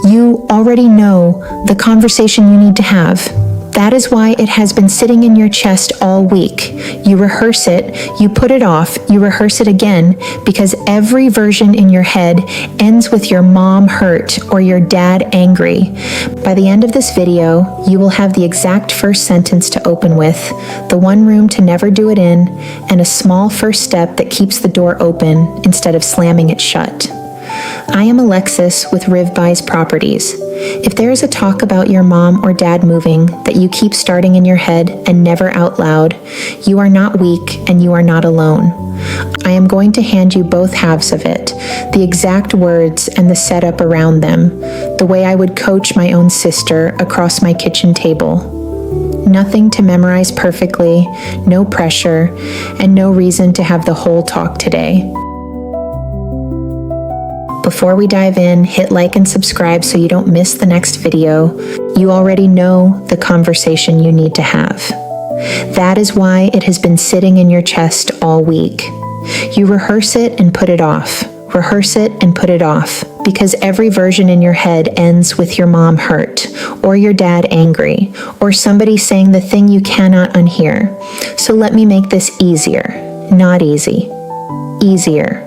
You already know the conversation you need to have. That is why it has been sitting in your chest all week. You rehearse it, you put it off, you rehearse it again, because every version in your head ends with your mom hurt or your dad angry. By the end of this video, you will have the exact first sentence to open with, the one room to never do it in, and a small first step that keeps the door open instead of slamming it shut. I am Alexis with Rivby's Properties. If there is a talk about your mom or dad moving that you keep starting in your head and never out loud, you are not weak and you are not alone. I am going to hand you both halves of it, the exact words and the setup around them, the way I would coach my own sister across my kitchen table. Nothing to memorize perfectly, no pressure, and no reason to have the whole talk today. Before we dive in, hit like and subscribe so you don't miss the next video. You already know the conversation you need to have. That is why it has been sitting in your chest all week. You rehearse it and put it off. Rehearse it and put it off, because every version in your head ends with your mom hurt, or your dad angry, or somebody saying the thing you cannot unhear. So let me make this easier. Not easy. Easier.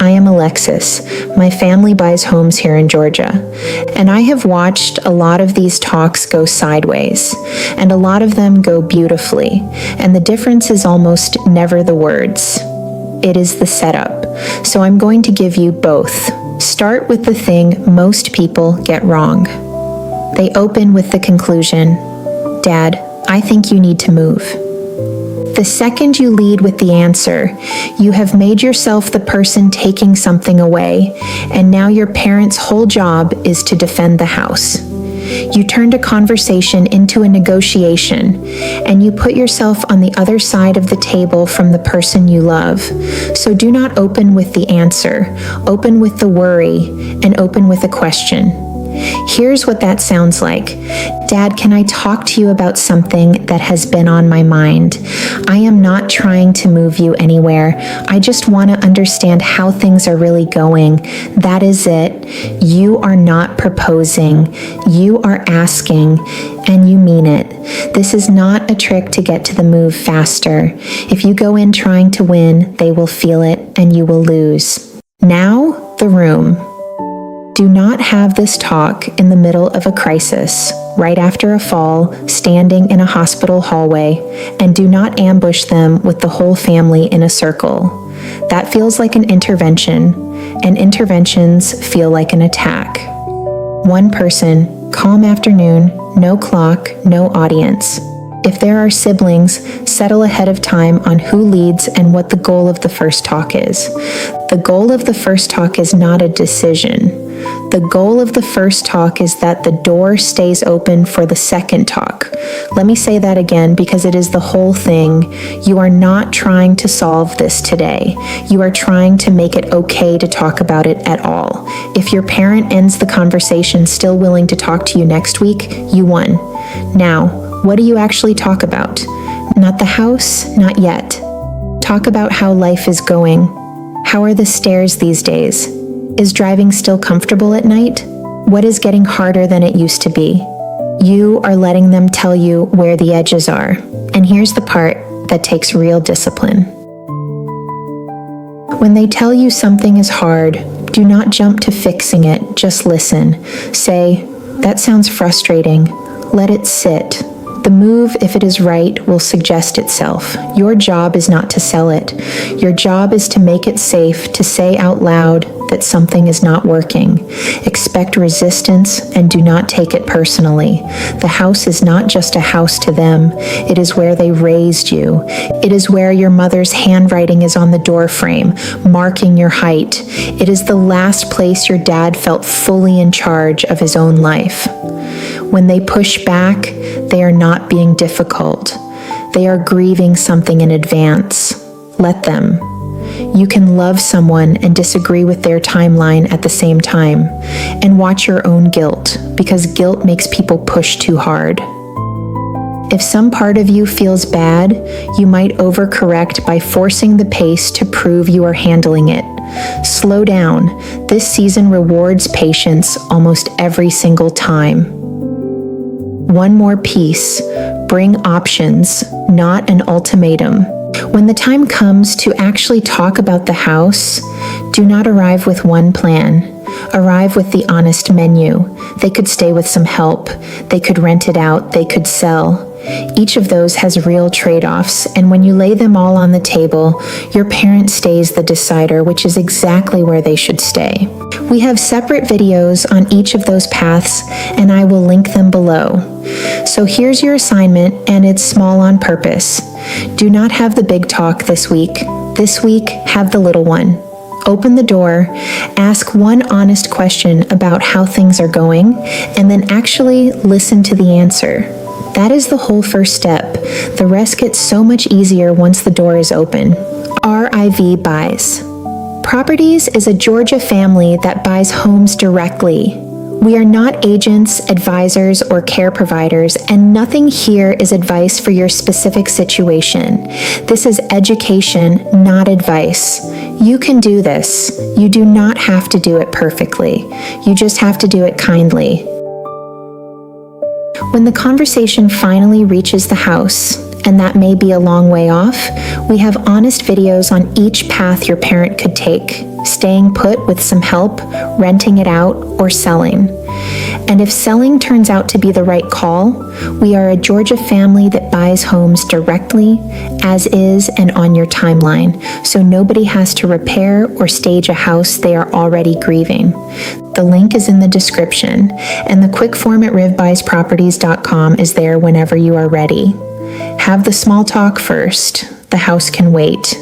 I am Alexis. My family buys homes here in Georgia, and I have watched a lot of these talks go sideways, and a lot of them go beautifully, and the difference is almost never the words. It is the setup. So I'm going to give you both. Start with the thing most people get wrong. They open with the conclusion, "Dad, I think you need to move." The second you lead with the answer, you have made yourself the person taking something away, and now your parents' whole job is to defend the house. You turned a conversation into a negotiation, and you put yourself on the other side of the table from the person you love. So do not open with the answer, open with the worry, and open with a question. Here's what that sounds like. "Dad, can I talk to you about something that has been on my mind? I am not trying to move you anywhere. I just want to understand how things are really going. That is it. You are not proposing. You are asking, and you mean it. This is not a trick to get to the move faster. If you go in trying to win, they will feel it, and you will lose." Now, the room. Do not have this talk in the middle of a crisis, right after a fall, standing in a hospital hallway, and do not ambush them with the whole family in a circle. That feels like an intervention, and interventions feel like an attack. One person, calm afternoon, no clock, no audience. If there are siblings, settle ahead of time on who leads and what the goal of the first talk is. The goal of the first talk is not a decision. The goal of the first talk is that the door stays open for the second talk. Let me say that again because it is the whole thing. You are not trying to solve this today. You are trying to make it okay to talk about it at all. If your parent ends the conversation still willing to talk to you next week, you won. Now, what do you actually talk about? Not the house, not yet. Talk about how life is going. How are the stairs these days? Is driving still comfortable at night? What is getting harder than it used to be? You are letting them tell you where the edges are. And here's the part that takes real discipline. When they tell you something is hard, do not jump to fixing it, just listen. Say, "That sounds frustrating." Let it sit. The move, if it is right, will suggest itself. Your job is not to sell it. Your job is to make it safe to say out loud that something is not working. Expect resistance and do not take it personally. The house is not just a house to them. It is where they raised you. It is where your mother's handwriting is on the door frame, marking your height. It is the last place your dad felt fully in charge of his own life. When they push back, they are not being difficult. They are grieving something in advance. Let them. You can love someone and disagree with their timeline at the same time, and watch your own guilt, because guilt makes people push too hard. If some part of you feels bad, you might overcorrect by forcing the pace to prove you are handling it. Slow down. This season rewards patience almost every single time. One more piece. Bring options, not an ultimatum. When the time comes to actually talk about the house, do not arrive with one plan. Arrive with the honest menu. They could stay with some help. They could rent it out. They could sell. Each of those has real trade-offs, and when you lay them all on the table, your parent stays the decider, which is exactly where they should stay. We have separate videos on each of those paths, and I will link them below. So here's your assignment, and it's small on purpose. Do not have the big talk this week. This week, have the little one. Open the door, ask one honest question about how things are going, and then actually listen to the answer. That is the whole first step. The rest gets so much easier once the door is open. RIV Buys. Properties is a Georgia family that buys homes directly. We are not agents, advisors, or care providers, and nothing here is advice for your specific situation. This is education, not advice. You can do this. You do not have to do it perfectly. You just have to do it kindly. When the conversation finally reaches the house, and that may be a long way off, we have honest videos on each path your parent could take, staying put with some help, renting it out, or selling. And if selling turns out to be the right call, we are a Georgia family that buys homes directly, as is, and on your timeline, so nobody has to repair or stage a house they are already grieving. The link is in the description, and the quick form at rivbuysproperties.com is there whenever you are ready. Have the small talk first. The house can wait.